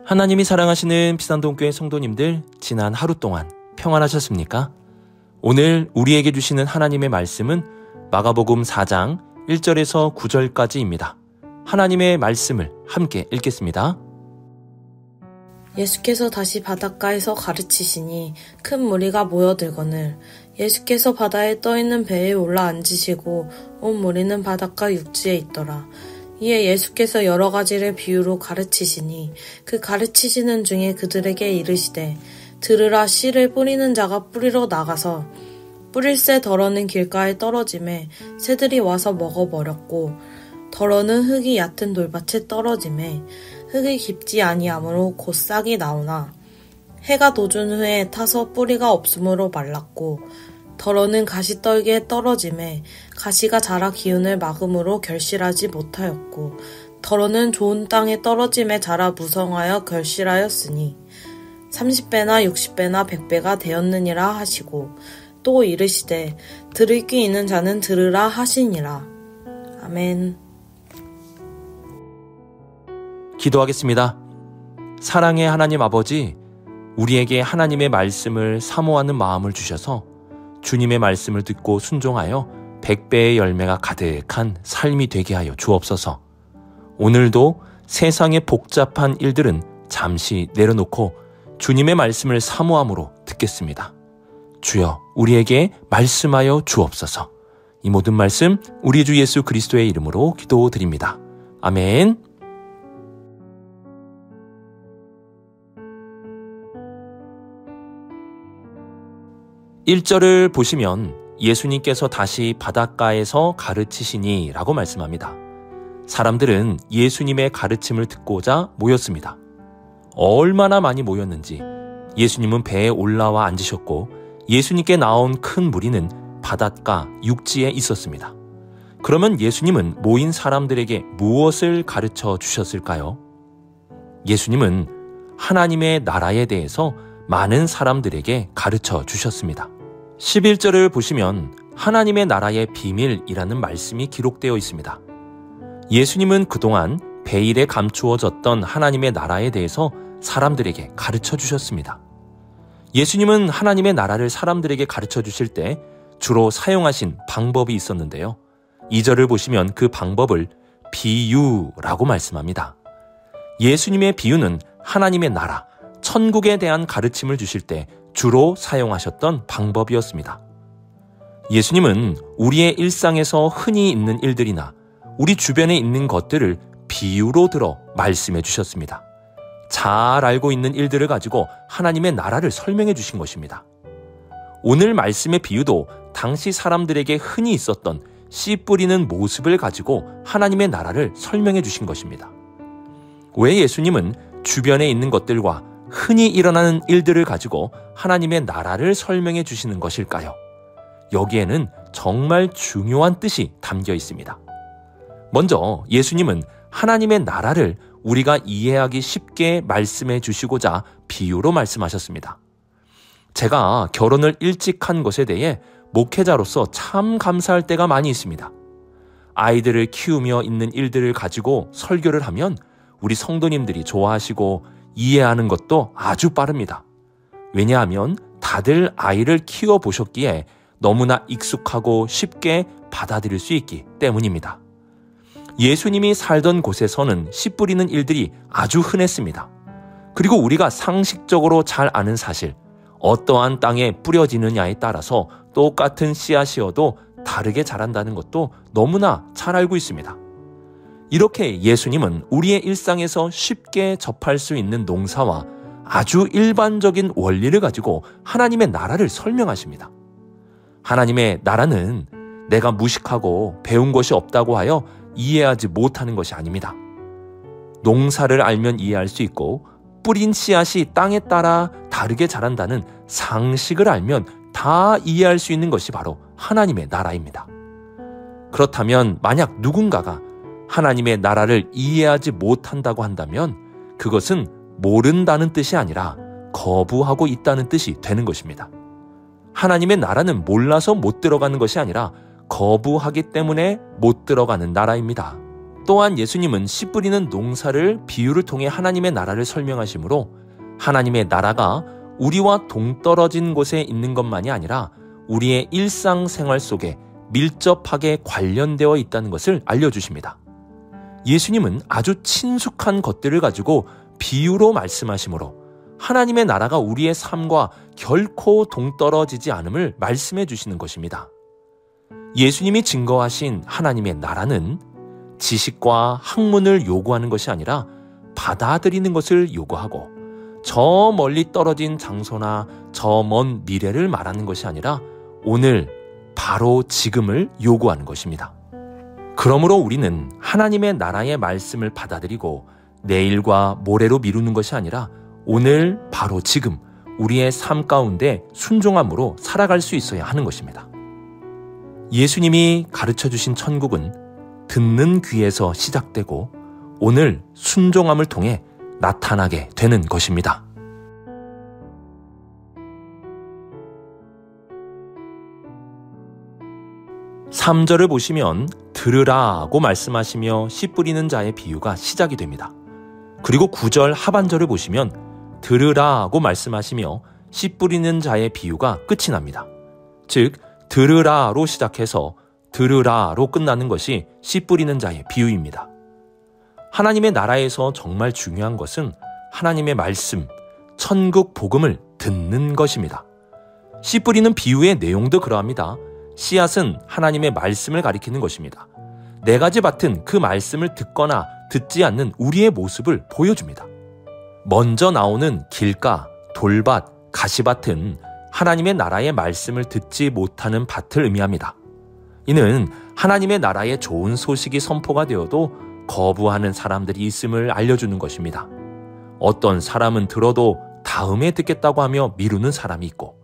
하나님이 사랑하시는 비산동교회 성도님들, 지난 하루 동안 평안하셨습니까? 오늘 우리에게 주시는 하나님의 말씀은 마가복음 4장 1절에서 9절까지입니다. 하나님의 말씀을 함께 읽겠습니다. 예수께서 다시 바닷가에서 가르치시니 큰 무리가 모여들거늘 예수께서 바다에 떠있는 배에 올라 앉으시고 온 무리는 바닷가 육지에 있더라. 이에 예수께서 여러 가지를 비유로 가르치시니 그 가르치시는 중에 그들에게 이르시되 들으라. 씨를 뿌리는 자가 뿌리러 나가서 뿌릴새 덜어는 길가에 떨어짐에 새들이 와서 먹어버렸고 덜어는 흙이 얕은 돌밭에 떨어짐에 흙이 깊지 아니하므로 곧 싹이 나오나 해가 돋은 후에 타서 뿌리가 없으므로 말랐고 덜어는 가시떨기에 떨어짐에 가시가 자라 기운을 막음으로 결실하지 못하였고 덜어는 좋은 땅에 떨어짐에 자라 무성하여 결실하였으니 30배나 60배나 100배가 되었느니라 하시고 또 이르시되 들을 귀 있는 자는 들으라 하시니라. 아멘. 기도하겠습니다. 사랑의 하나님 아버지, 우리에게 하나님의 말씀을 사모하는 마음을 주셔서 주님의 말씀을 듣고 순종하여 100배의 열매가 가득한 삶이 되게 하여 주옵소서. 오늘도 세상의 복잡한 일들은 잠시 내려놓고 주님의 말씀을 사모함으로 듣겠습니다. 주여, 우리에게 말씀하여 주옵소서. 이 모든 말씀 우리 주 예수 그리스도의 이름으로 기도드립니다. 아멘. 1절을 보시면 예수님께서 다시 바닷가에서 가르치시니 라고 말씀합니다. 사람들은 예수님의 가르침을 듣고자 모였습니다. 얼마나 많이 모였는지 예수님은 배에 올라와 앉으셨고 예수님께 나온 큰 무리는 바닷가 육지에 있었습니다. 그러면 예수님은 모인 사람들에게 무엇을 가르쳐 주셨을까요? 예수님은 하나님의 나라에 대해서 많은 사람들에게 가르쳐 주셨습니다. 11절을 보시면 하나님의 나라의 비밀이라는 말씀이 기록되어 있습니다. 예수님은 그동안 베일에 감추어졌던 하나님의 나라에 대해서 사람들에게 가르쳐 주셨습니다. 예수님은 하나님의 나라를 사람들에게 가르쳐 주실 때 주로 사용하신 방법이 있었는데요. 2절을 보시면 그 방법을 비유라고 말씀합니다. 예수님의 비유는 하나님의 나라, 천국에 대한 가르침을 주실 때 주로 사용하셨던 방법이었습니다. 예수님은 우리의 일상에서 흔히 있는 일들이나 우리 주변에 있는 것들을 비유로 들어 말씀해 주셨습니다. 잘 알고 있는 일들을 가지고 하나님의 나라를 설명해 주신 것입니다. 오늘 말씀의 비유도 당시 사람들에게 흔히 있었던 씨 뿌리는 모습을 가지고 하나님의 나라를 설명해 주신 것입니다. 왜 예수님은 주변에 있는 것들과 흔히 일어나는 일들을 가지고 하나님의 나라를 설명해 주시는 것일까요? 여기에는 정말 중요한 뜻이 담겨 있습니다. 먼저 예수님은 하나님의 나라를 우리가 이해하기 쉽게 말씀해 주시고자 비유로 말씀하셨습니다. 제가 결혼을 일찍 한 것에 대해 목회자로서 참 감사할 때가 많이 있습니다. 아이들을 키우며 있는 일들을 가지고 설교를 하면 우리 성도님들이 좋아하시고 이해하는 것도 아주 빠릅니다. 왜냐하면 다들 아이를 키워보셨기에 너무나 익숙하고 쉽게 받아들일 수 있기 때문입니다. 예수님이 살던 곳에서는 씨 뿌리는 일들이 아주 흔했습니다. 그리고 우리가 상식적으로 잘 아는 사실, 어떠한 땅에 뿌려지느냐에 따라서 똑같은 씨앗이어도 다르게 자란다는 것도 너무나 잘 알고 있습니다. 이렇게 예수님은 우리의 일상에서 쉽게 접할 수 있는 농사와 아주 일반적인 원리를 가지고 하나님의 나라를 설명하십니다. 하나님의 나라는 내가 무식하고 배운 것이 없다고 하여 이해하지 못하는 것이 아닙니다. 농사를 알면 이해할 수 있고 뿌린 씨앗이 땅에 따라 다르게 자란다는 상식을 알면 다 이해할 수 있는 것이 바로 하나님의 나라입니다. 그렇다면 만약 누군가가 하나님의 나라를 이해하지 못한다고 한다면 그것은 모른다는 뜻이 아니라 거부하고 있다는 뜻이 되는 것입니다. 하나님의 나라는 몰라서 못 들어가는 것이 아니라 거부하기 때문에 못 들어가는 나라입니다. 또한 예수님은 씨 뿌리는 농사를 비유를 통해 하나님의 나라를 설명하시므로 하나님의 나라가 우리와 동떨어진 곳에 있는 것만이 아니라 우리의 일상생활 속에 밀접하게 관련되어 있다는 것을 알려주십니다. 예수님은 아주 친숙한 것들을 가지고 비유로 말씀하시므로 하나님의 나라가 우리의 삶과 결코 동떨어지지 않음을 말씀해 주시는 것입니다. 예수님이 증거하신 하나님의 나라는 지식과 학문을 요구하는 것이 아니라 받아들이는 것을 요구하고 저 멀리 떨어진 장소나 저 먼 미래를 말하는 것이 아니라 오늘 바로 지금을 요구하는 것입니다. 그러므로 우리는 하나님의 나라의 말씀을 받아들이고 내일과 모레로 미루는 것이 아니라 오늘 바로 지금 우리의 삶 가운데 순종함으로 살아갈 수 있어야 하는 것입니다. 예수님이 가르쳐 주신 천국은 듣는 귀에서 시작되고 오늘 순종함을 통해 나타나게 되는 것입니다. 3절을 보시면 들으라고 말씀하시며 씨 뿌리는 자의 비유가 시작이 됩니다. 그리고 9절 하반절을 보시면 들으라고 말씀하시며 씨 뿌리는 자의 비유가 끝이 납니다. 즉 들으라로 시작해서 들으라로 끝나는 것이 씨 뿌리는 자의 비유입니다. 하나님의 나라에서 정말 중요한 것은 하나님의 말씀, 천국 복음을 듣는 것입니다. 씨 뿌리는 비유의 내용도 그러합니다. 씨앗은 하나님의 말씀을 가리키는 것입니다. 4가지 밭은 그 말씀을 듣거나 듣지 않는 우리의 모습을 보여줍니다. 먼저 나오는 길가, 돌밭, 가시밭은 하나님의 나라의 말씀을 듣지 못하는 밭을 의미합니다. 이는 하나님의 나라의 좋은 소식이 선포가 되어도 거부하는 사람들이 있음을 알려주는 것입니다. 어떤 사람은 들어도 다음에 듣겠다고 하며 미루는 사람이 있고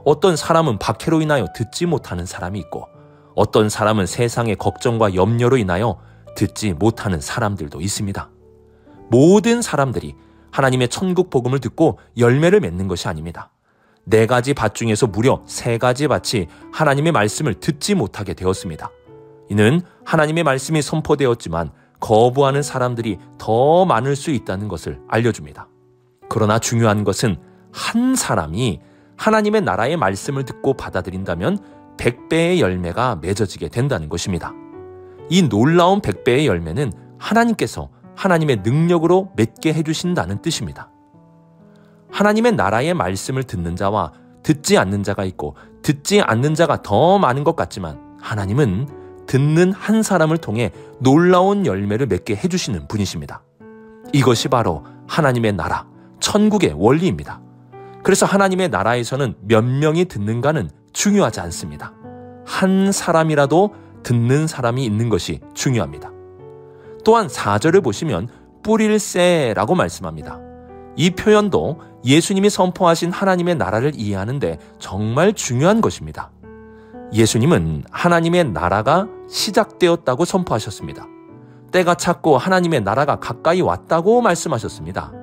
어떤 사람은 박해로 인하여 듣지 못하는 사람이 있고 어떤 사람은 세상의 걱정과 염려로 인하여 듣지 못하는 사람들도 있습니다. 모든 사람들이 하나님의 천국 복음을 듣고 열매를 맺는 것이 아닙니다. 4가지 밭 중에서 무려 3가지 밭이 하나님의 말씀을 듣지 못하게 되었습니다. 이는 하나님의 말씀이 선포되었지만 거부하는 사람들이 더 많을 수 있다는 것을 알려줍니다. 그러나 중요한 것은 한 사람이 하나님의 나라의 말씀을 듣고 받아들인다면 100배의 열매가 맺어지게 된다는 것입니다. 이 놀라운 100배의 열매는 하나님께서 하나님의 능력으로 맺게 해주신다는 뜻입니다. 하나님의 나라의 말씀을 듣는 자와 듣지 않는 자가 있고 듣지 않는 자가 더 많은 것 같지만 하나님은 듣는 한 사람을 통해 놀라운 열매를 맺게 해주시는 분이십니다. 이것이 바로 하나님의 나라, 천국의 원리입니다. 그래서 하나님의 나라에서는 몇 명이 듣는가는 중요하지 않습니다. 한 사람이라도 듣는 사람이 있는 것이 중요합니다. 또한 4절을 보시면 뿌릴새라고 말씀합니다. 이 표현도 예수님이 선포하신 하나님의 나라를 이해하는데 정말 중요한 것입니다. 예수님은 하나님의 나라가 시작되었다고 선포하셨습니다. 때가 찼고 하나님의 나라가 가까이 왔다고 말씀하셨습니다.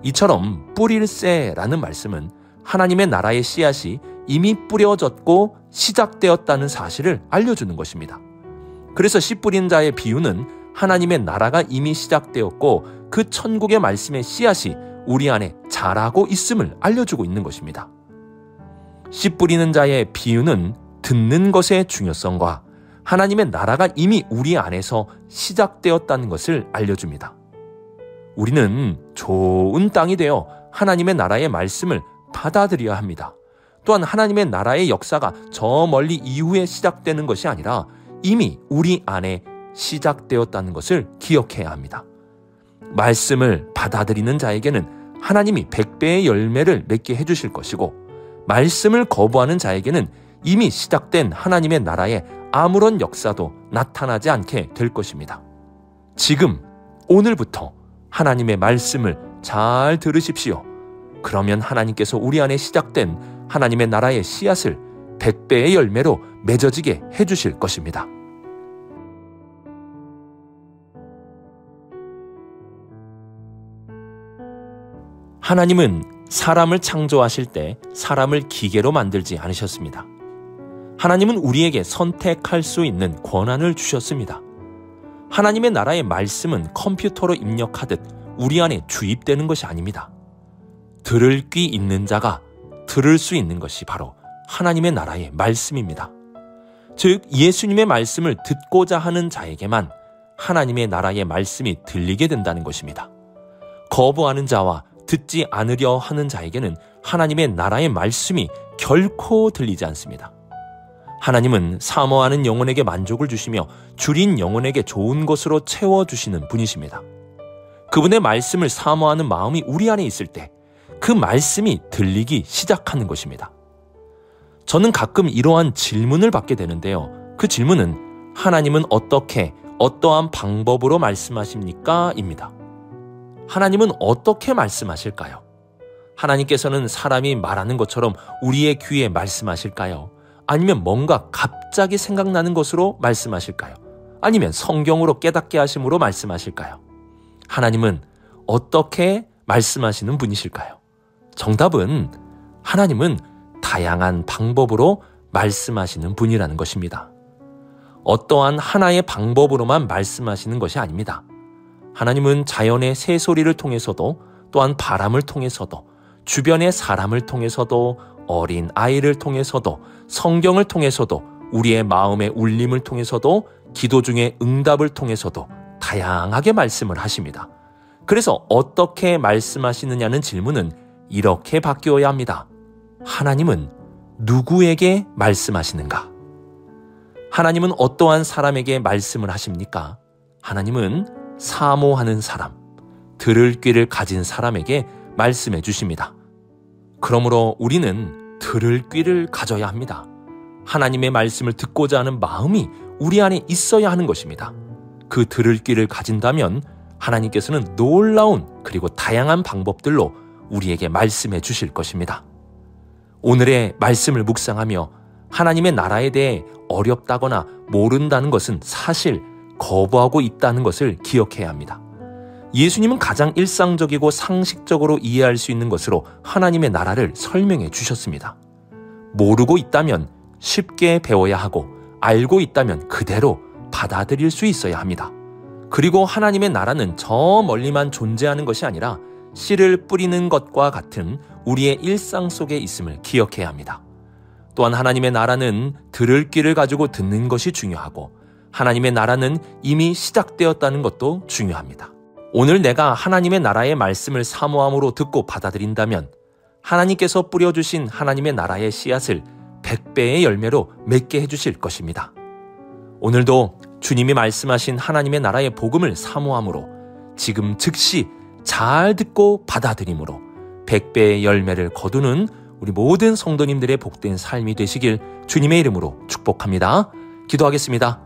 이처럼 뿌릴새라는 말씀은 하나님의 나라의 씨앗이 이미 뿌려졌고 시작되었다는 사실을 알려주는 것입니다. 그래서 씨 뿌린 자의 비유는 하나님의 나라가 이미 시작되었고 그 천국의 말씀의 씨앗이 우리 안에 자라고 있음을 알려주고 있는 것입니다. 씨 뿌리는 자의 비유는 듣는 것의 중요성과 하나님의 나라가 이미 우리 안에서 시작되었다는 것을 알려줍니다. 우리는 좋은 땅이 되어 하나님의 나라의 말씀을 받아들여야 합니다. 또한 하나님의 나라의 역사가 저 멀리 이후에 시작되는 것이 아니라 이미 우리 안에 시작되었다는 것을 기억해야 합니다. 말씀을 받아들이는 자에게는 하나님이 100배의 열매를 맺게 해주실 것이고 말씀을 거부하는 자에게는 이미 시작된 하나님의 나라에 아무런 역사도 나타나지 않게 될 것입니다. 지금 오늘부터 하나님의 말씀을 잘 들으십시오. 그러면 하나님께서 우리 안에 시작된 하나님의 나라의 씨앗을 100배의 열매로 맺어지게 해주실 것입니다. 하나님은 사람을 창조하실 때 사람을 기계로 만들지 않으셨습니다. 하나님은 우리에게 선택할 수 있는 권한을 주셨습니다. 하나님의 나라의 말씀은 컴퓨터로 입력하듯 우리 안에 주입되는 것이 아닙니다. 들을 귀 있는 자가 들을 수 있는 것이 바로 하나님의 나라의 말씀입니다. 즉 예수님의 말씀을 듣고자 하는 자에게만 하나님의 나라의 말씀이 들리게 된다는 것입니다. 거부하는 자와 듣지 않으려 하는 자에게는 하나님의 나라의 말씀이 결코 들리지 않습니다. 하나님은 사모하는 영혼에게 만족을 주시며 줄인 영혼에게 좋은 것으로 채워주시는 분이십니다. 그분의 말씀을 사모하는 마음이 우리 안에 있을 때 그 말씀이 들리기 시작하는 것입니다. 저는 가끔 이러한 질문을 받게 되는데요. 그 질문은 하나님은 어떻게, 어떠한 방법으로 말씀하십니까? 입니다. 하나님은 어떻게 말씀하실까요? 하나님께서는 사람이 말하는 것처럼 우리의 귀에 말씀하실까요? 아니면 뭔가 갑자기 생각나는 것으로 말씀하실까요? 아니면 성경으로 깨닫게 하심으로 말씀하실까요? 하나님은 어떻게 말씀하시는 분이실까요? 정답은 하나님은 다양한 방법으로 말씀하시는 분이라는 것입니다. 어떠한 하나의 방법으로만 말씀하시는 것이 아닙니다. 하나님은 자연의 새소리를 통해서도, 또한 바람을 통해서도, 주변의 사람을 통해서도, 어린 아이를 통해서도, 성경을 통해서도, 우리의 마음의 울림을 통해서도, 기도 중에 응답을 통해서도 다양하게 말씀을 하십니다. 그래서 어떻게 말씀하시느냐는 질문은 이렇게 바뀌어야 합니다. 하나님은 누구에게 말씀하시는가? 하나님은 어떠한 사람에게 말씀을 하십니까? 하나님은 사모하는 사람, 들을 귀를 가진 사람에게 말씀해 주십니다. 그러므로 우리는 들을 귀를 가져야 합니다. 하나님의 말씀을 듣고자 하는 마음이 우리 안에 있어야 하는 것입니다. 그 들을 귀를 가진다면 하나님께서는 놀라운 그리고 다양한 방법들로 우리에게 말씀해 주실 것입니다. 오늘의 말씀을 묵상하며 하나님의 나라에 대해 어렵다거나 모른다는 것은 사실 거부하고 있다는 것을 기억해야 합니다. 예수님은 가장 일상적이고 상식적으로 이해할 수 있는 것으로 하나님의 나라를 설명해 주셨습니다. 모르고 있다면 쉽게 배워야 하고 알고 있다면 그대로 받아들일 수 있어야 합니다. 그리고 하나님의 나라는 저 멀리만 존재하는 것이 아니라 씨를 뿌리는 것과 같은 우리의 일상 속에 있음을 기억해야 합니다. 또한 하나님의 나라는 들을 귀를 가지고 듣는 것이 중요하고 하나님의 나라는 이미 시작되었다는 것도 중요합니다. 오늘 내가 하나님의 나라의 말씀을 사모함으로 듣고 받아들인다면 하나님께서 뿌려주신 하나님의 나라의 씨앗을 100배의 열매로 맺게 해주실 것입니다. 오늘도 주님이 말씀하신 하나님의 나라의 복음을 사모함으로 지금 즉시 잘 듣고 받아들임으로 100배의 열매를 거두는 우리 모든 성도님들의 복된 삶이 되시길 주님의 이름으로 축복합니다. 기도하겠습니다.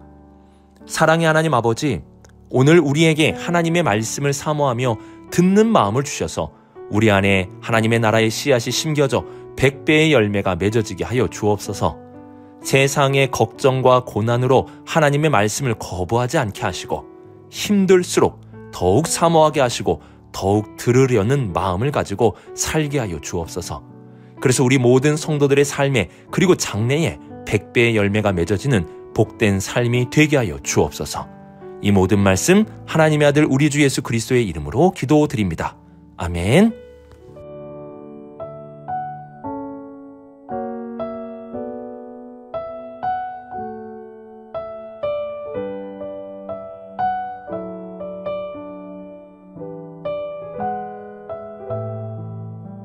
사랑의 하나님 아버지, 오늘 우리에게 하나님의 말씀을 사모하며 듣는 마음을 주셔서 우리 안에 하나님의 나라의 씨앗이 심겨져 100배의 열매가 맺어지게 하여 주옵소서. 세상의 걱정과 고난으로 하나님의 말씀을 거부하지 않게 하시고 힘들수록 더욱 사모하게 하시고 더욱 들으려는 마음을 가지고 살게 하여 주옵소서. 그래서 우리 모든 성도들의 삶에 그리고 장래에 100배의 열매가 맺어지는 복된 삶이 되게 하여 주옵소서. 이 모든 말씀 하나님의 아들 우리 주 예수 그리스도의 이름으로 기도드립니다. 아멘.